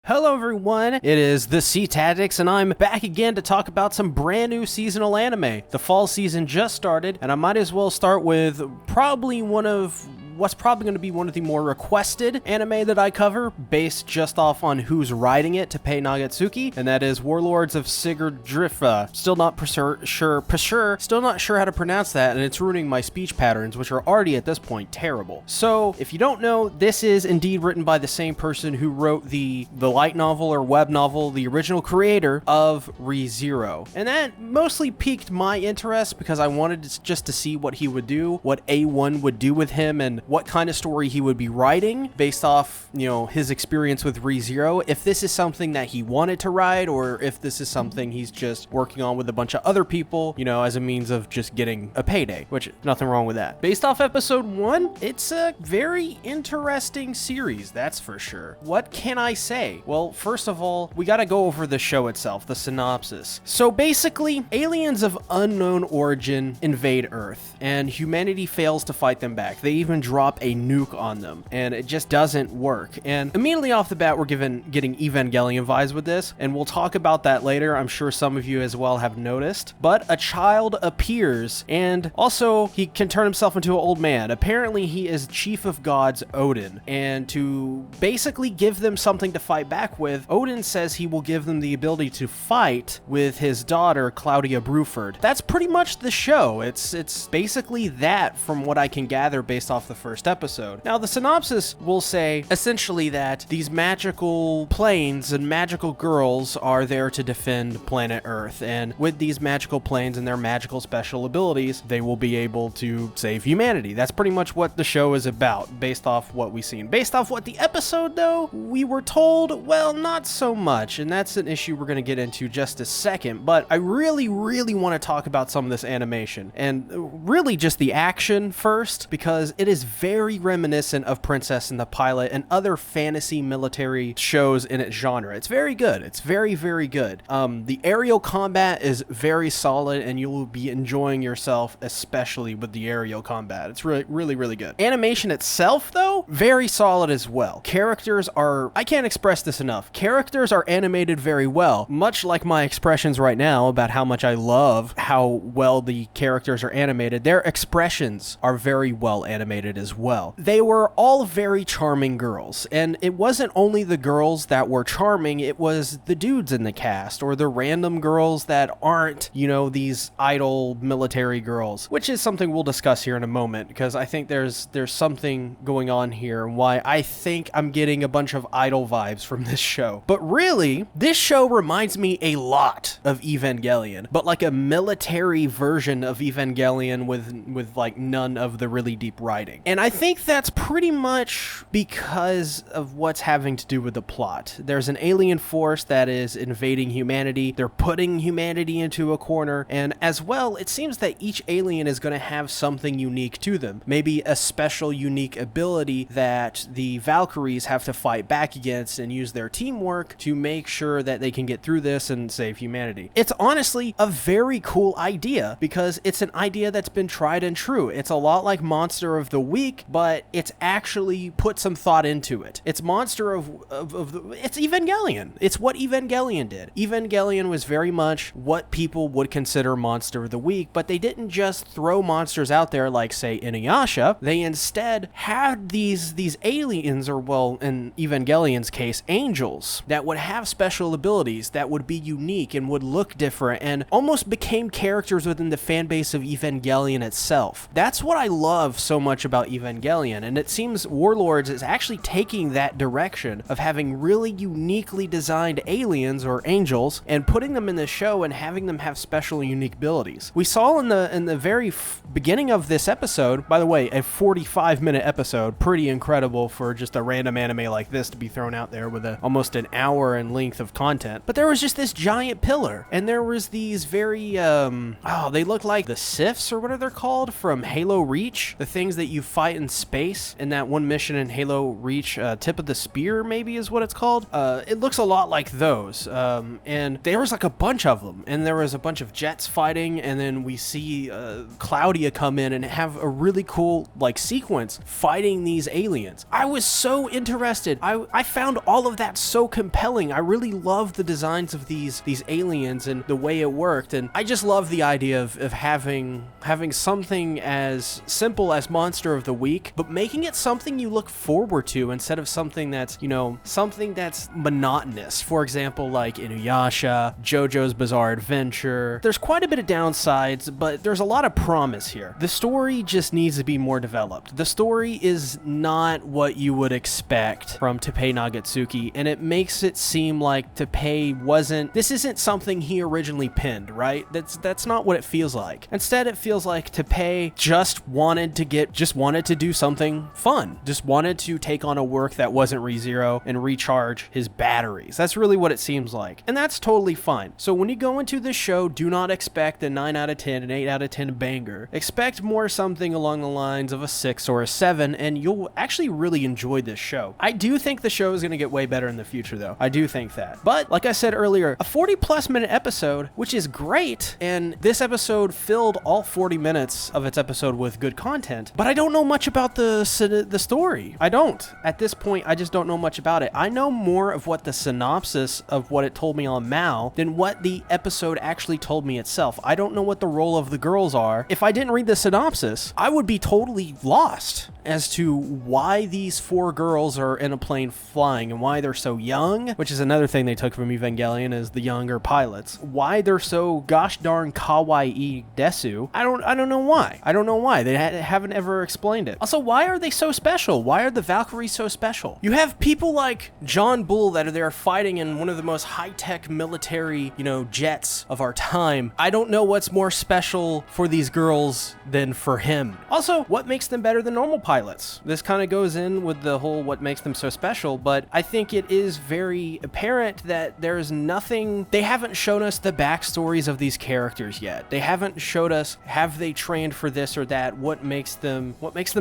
Hello everyone, it is the SeaTactics and I'm back again to talk about some brand new seasonal anime. The fall season just started and I might as well start with probably what's probably going to be one of the more requested anime that I cover, based just off on who's writing it to pay Nagatsuki, and that is Warlords of Sigrdrifa. Still not sure how to pronounce that, and it's ruining my speech patterns, which are already at this point terrible. So, if you don't know, this is indeed written by the same person who wrote the light novel or web novel, the original creator of ReZero. And that mostly piqued my interest because I wanted just to see what he would do, what A1 would do with him, and what kind of story he would be writing based off, his experience with ReZero, if this is something that he wanted to write or if this is something he's just working on with a bunch of other people, as a means of just getting a payday, which nothing wrong with that. Based off episode 1, it's a very interesting series, that's for sure. What can I say? Well, first of all, we gotta go over the show itself, the synopsis. So basically, aliens of unknown origin invade Earth, and humanity fails to fight them back. They even drop a nuke on them, and it just doesn't work. And immediately off the bat, we're getting Evangelion vibes with this, and we'll talk about that later. I'm sure some of you as well have noticed. But a child appears, and also he can turn himself into an old man. Apparently, he is chief of gods Odin, and to basically give them something to fight back with, Odin says he will give them the ability to fight with his daughter, Claudia Bruford. That's pretty much the show. It's basically that from what I can gather based off the first episode. Now, the synopsis will say essentially that these magical planes and magical girls are there to defend planet Earth, and with these magical planes and their magical special abilities, they will be able to save humanity. That's pretty much what the show is about, based off what we've seen. Based off what the episode, though, we were told, well, not so much, and that's an issue we're going to get into just a second, but I really want to talk about some of this animation, and really just the action first, because it is very reminiscent of Princess and the Pilot and other fantasy military shows in its genre. It's very good. It's very good. The aerial combat is very solid, and you will be enjoying yourself, especially with the aerial combat. It's really good. Animation itself, though, very solid as well. Characters are, I can't express this enough. Characters are animated very well, much like my expressions right now about how much I love how well the characters are animated. Their expressions are very well animated as well. They were all very charming girls, and it wasn't only the girls that were charming, it was the dudes in the cast, or the random girls that aren't, these idol military girls, which is something we'll discuss here in a moment, because I think there's something going on here, and why I think I'm getting a bunch of idol vibes from this show. But really, this show reminds me a lot of Evangelion, but like a military version of Evangelion with like none of the really deep writing. And I think that's pretty much because of what's having to do with the plot. There's an alien force that is invading humanity. They're putting humanity into a corner, and as well, it seems that each alien is going to have something unique to them. Maybe a special unique ability that the Valkyries have to fight back against and use their teamwork to make sure that they can get through this and save humanity. It's honestly a very cool idea because it's an idea that's been tried and true. It's a lot like Monster of the Week, but it's actually put some thought into it. It's it's Evangelion. It's what Evangelion did. Evangelion was very much what people would consider Monster of the Week, but they didn't just throw monsters out there like, say, Inuyasha. They instead had these aliens, or well, in Evangelion's case, angels, that would have special abilities that would be unique and would look different and almost became characters within the fan base of Evangelion itself. That's what I love so much about Evangelion, and it seems Warlords is actually taking that direction of having really uniquely designed aliens or angels and putting them in the show and having them have special unique abilities. We saw in the very beginning of this episode, by the way, a 45-minute episode, pretty incredible for just a random anime like this to be thrown out there with almost an hour in length of content. But there was just this giant pillar, and there was these very they look like the Sifs, or what are they called, from Halo Reach, the things that you fight in space in that one mission in Halo Reach, Tip of the Spear maybe is what it's called. It looks a lot like those, and there was like a bunch of them, and there was a bunch of jets fighting, and then we see Claudia come in and have a really cool like sequence fighting these aliens. I was so interested. I found all of that so compelling. I really loved the designs of these aliens and the way it worked, and I just love the idea of having something as simple as Monster of the Week, but making it something you look forward to instead of something that's, you know, something that's monotonous. For example, like Inuyasha, JoJo's Bizarre Adventure. There's quite a bit of downsides, but there's a lot of promise here. The story just needs to be more developed. The story is not what you would expect from Teppei Nagatsuki, and it makes it seem like Teppei this isn't something he originally pinned, right? That's not what it feels like. Instead, it feels like Teppei just wanted to do something fun. Just wanted to take on a work that wasn't ReZero and recharge his batteries. That's really what it seems like. And that's totally fine. So when you go into this show, do not expect a 9 out of 10, an 8 out of 10 banger. Expect more something along the lines of a 6 or a 7, and you'll actually really enjoy this show. I do think the show is going to get way better in the future, though. I do think that. But like I said earlier, a 40+ minute episode, which is great, and this episode filled all 40 minutes of its episode with good content, but I don't know much about the story. I don't. At this point, I just don't know much about it. I know more of what the synopsis of what it told me on Mao than what the episode actually told me itself. I don't know what the role of the girls are. If I didn't read the synopsis, I would be totally lost as to why these 4 girls are in a plane flying and why they're so young, which is another thing they took from Evangelion, is the younger pilots. Why they're so gosh darn kawaii desu. I don't know why. I don't know why. They haven't ever explained it. Also, why are they so special? Why are the Valkyries so special? You have people like John Bull that are there fighting in one of the most high-tech military, jets of our time. I don't know what's more special for these girls than for him. Also, what makes them better than normal pilots? This kind of goes in with the whole what makes them so special, but I think it is very apparent that there's nothing, they haven't shown us the backstories of these characters yet. They haven't showed us, have they trained for this or that? What makes them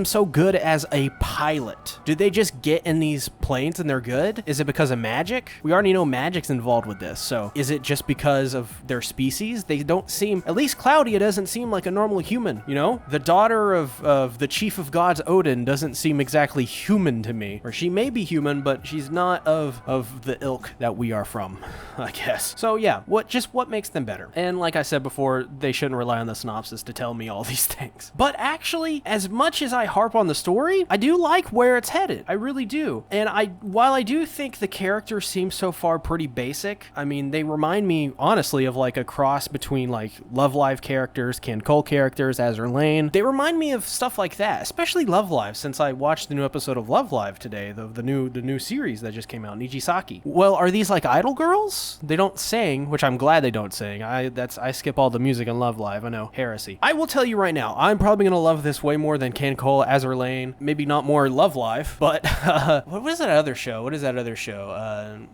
so good as a pilot? Do they just get in these planes and they're good? Is it because of magic? We already know magic's involved with this, so is it just because of their species? They don't seem, at least Claudia doesn't seem like a normal human, The daughter of the chief of gods, Odin, doesn't seem exactly human to me. Or she may be human, but she's not of the ilk that we are from, I guess. So yeah, what makes them better? And like I said before, they shouldn't rely on the synopsis to tell me all these things. But actually, as much as I harp on the story, I do like where it's headed. I really do. And while I do think the characters seem so far pretty basic, I mean, they remind me, honestly, of like a cross between like Love Live characters, Ken Cole characters, Azur Lane. They remind me of stuff like that, especially Love Live, since I watched the new episode of Love Live today, the new series that just came out, Nijisaki. Well, are these like idol girls? They don't sing, which I'm glad they don't sing. I skip all the music in Love Live. I know, heresy. I will tell you right now, I'm probably gonna love this way more than Ken Cole, Azur Lane, maybe not more Love Live, but what is that other show?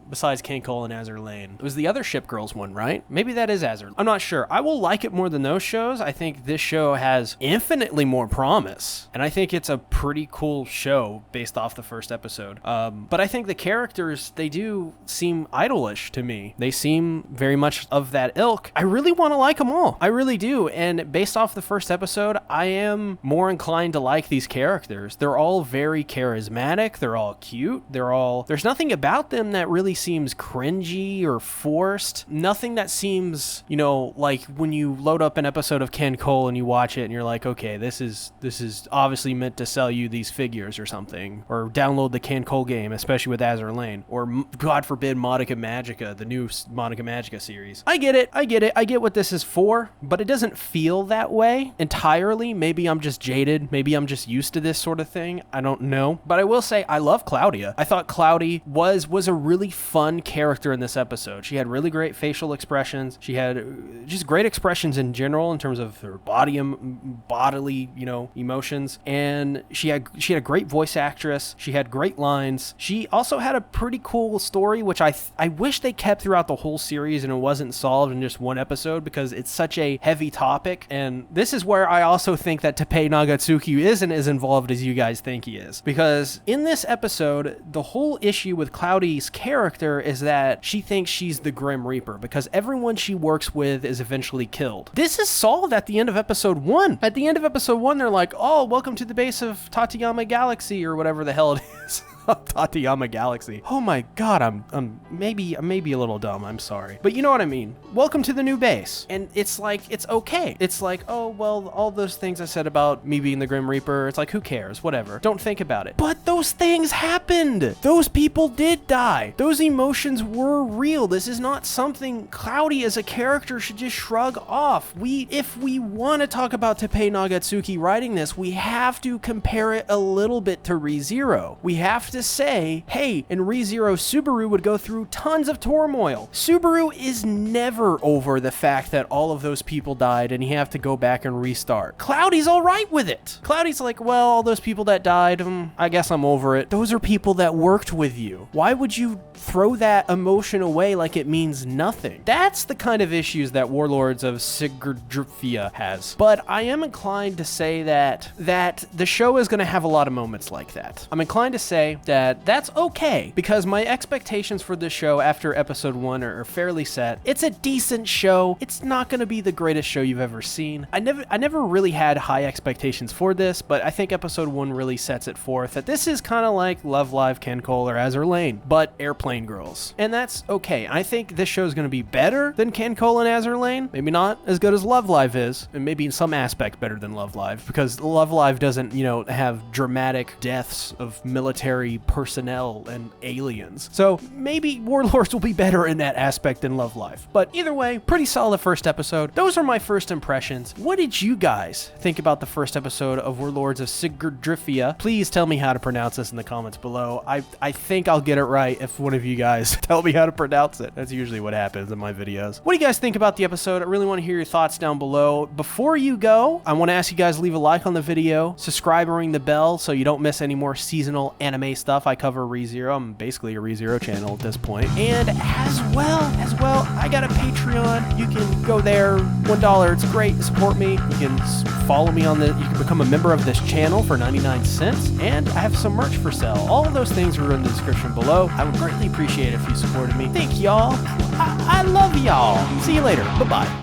Besides Ken Cole and Azur Lane? It was the other Ship Girls one, right? Maybe that is Azur. I'm not sure. I will like it more than those shows. I think this show has infinitely more promise, and I think it's a pretty cool show based off the first episode. But I think the characters, they do seem idolish to me. They seem very much of that ilk. I really want to like them all. I really do. And based off the first episode, I am more inclined to like these characters. They're all very charismatic. They're all cute. There's nothing about them that really seems cringy or forced. Nothing that seems, like when you load up an episode of Ken Cole and you watch it and you're like, okay, this is obviously meant to sell you these figures or something. Or download the Ken Cole game, especially with Azur Lane. Or God forbid Monica Magica, the new Monica Magica series. I get it. I get what this is for, but it doesn't feel that way entirely. Maybe I'm just jaded. Maybe I'm just used to this sort of thing. I don't know. But I will say I love Claudia. I thought Cloudy was a really fun character in this episode. She had really great facial expressions. She had just great expressions in general in terms of her bodily, emotions. And she had a great voice actress. She had great lines. She also had a pretty cool story, which I wish they kept throughout the whole series and it wasn't solved in just one episode because it's such a heavy topic. And this is where I also think that Teppei Nagatsuki isn't as involved as you guys think he is. Because in this episode, the whole issue with Cloudy's character is that she thinks she's the Grim Reaper because everyone she works with is eventually killed. This is solved at the end of episode 1. At the end of episode 1, they're like, oh, welcome to the base of Tateyama Galaxy, or whatever the hell it is. Tateyama Galaxy. Oh my god, I'm maybe a little dumb, I'm sorry. But you know what I mean. Welcome to the new base. And it's like, it's okay. It's like, oh, well, all those things I said about me being the Grim Reaper, it's like, who cares? Whatever. Don't think about it. But those things happened. Those people did die. Those emotions were real. This is not something Cloudy as a character should just shrug off. If we want to talk about Teppei Nagatsuki writing this, we have to compare it a little bit to ReZero. We have to say, hey, in ReZero, Subaru would go through tons of turmoil. Subaru is never over the fact that all of those people died and you have to go back and restart. Cloudy's all right with it. Cloudy's like, well, all those people that died, I guess I'm over it. Those are people that worked with you. Why would you throw that emotion away like it means nothing? That's the kind of issues that Warlords of Sigrdrifa has. But I am inclined to say that the show is going to have a lot of moments like that. I'm inclined to say that that's okay, because my expectations for this show after episode 1 are fairly set. It's a decent show. It's not going to be the greatest show you've ever seen. I never really had high expectations for this, but I think episode 1 really sets it forth that this is kind of like Love Live, Ken Cole, or Azur Lane, but airplane girls. And that's okay. I think this show is going to be better than Ken Cole and Azur Lane. Maybe not as good as Love Live is, and maybe in some aspect better than Love Live, because Love Live doesn't, have dramatic deaths of military personnel and aliens. So maybe Warlords will be better in that aspect than Love Live. But either way, pretty solid first episode. Those are my first impressions. What did you guys think about the first episode of Warlords of Sigrdrifa? Please tell me how to pronounce this in the comments below. I think I'll get it right if one of you guys tell me how to pronounce it. That's usually what happens in my videos. What do you guys think about the episode? I really want to hear your thoughts down below. Before you go, I want to ask you guys to leave a like on the video, subscribe and ring the bell so you don't miss any more seasonal anime stuff. I cover ReZero. I'm basically a ReZero channel at this point. And as well, I got a Patreon. You can go there, $1. It's great. Support me. You can follow me you can become a member of this channel for 99 cents. And I have some merch for sale. All of those things are in the description below. I would greatly appreciate it if you supported me. Thank y'all. I love y'all. See you later. Bye-bye.